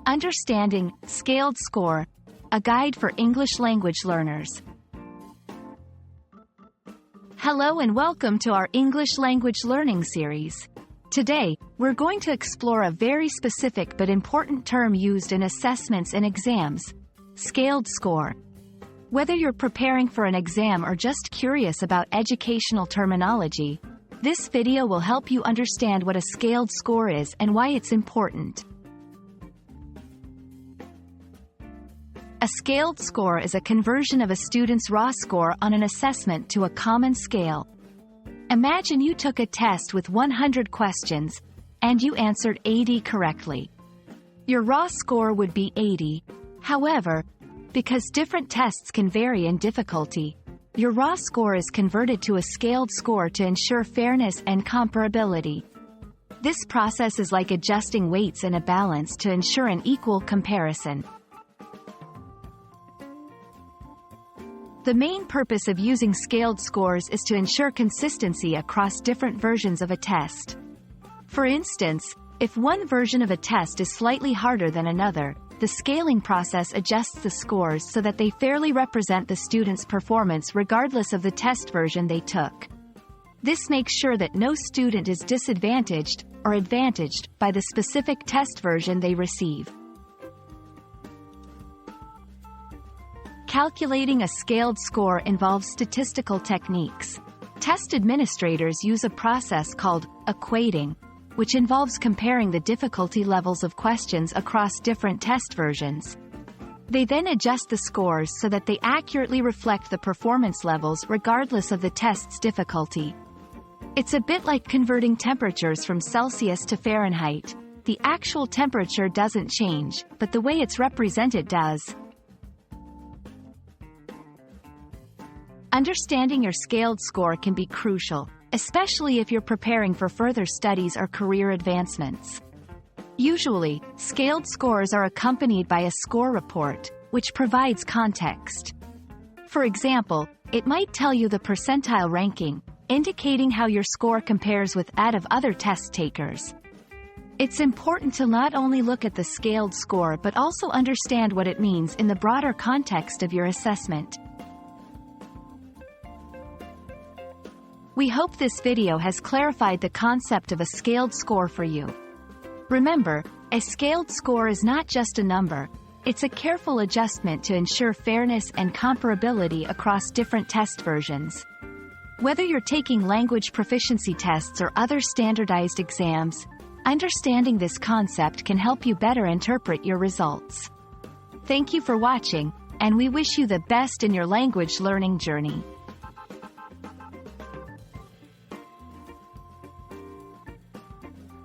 Understanding Scaled Score, a guide for English language learners. Hello and welcome to our English language learning series. Today, we're going to explore a very specific but important term used in assessments and exams: scaled score. Whether you're preparing for an exam or just curious about educational terminology, this video will help you understand what a scaled score is and why it's important. A scaled score is a conversion of a student's raw score on an assessment to a common scale. Imagine you took a test with 100 questions, and you answered 80 correctly. Your raw score would be 80. However, because different tests can vary in difficulty, your raw score is converted to a scaled score to ensure fairness and comparability. This process is like adjusting weights in a balance to ensure an equal comparison. The main purpose of using scaled scores is to ensure consistency across different versions of a test. For instance, if one version of a test is slightly harder than another, the scaling process adjusts the scores so that they fairly represent the student's performance regardless of the test version they took. This makes sure that no student is disadvantaged or advantaged by the specific test version they receive. Calculating a scaled score involves statistical techniques. Test administrators use a process called equating, which involves comparing the difficulty levels of questions across different test versions. They then adjust the scores so that they accurately reflect the performance levels regardless of the test's difficulty. It's a bit like converting temperatures from Celsius to Fahrenheit. The actual temperature doesn't change, but the way it's represented does. Understanding your scaled score can be crucial, especially if you're preparing for further studies or career advancements. Usually, scaled scores are accompanied by a score report, which provides context. For example, it might tell you the percentile ranking, indicating how your score compares with that of other test takers. It's important to not only look at the scaled score but also understand what it means in the broader context of your assessment. We hope this video has clarified the concept of a scaled score for you. Remember, a scaled score is not just a number, it's a careful adjustment to ensure fairness and comparability across different test versions. Whether you're taking language proficiency tests or other standardized exams, understanding this concept can help you better interpret your results. Thank you for watching, and we wish you the best in your language learning journey.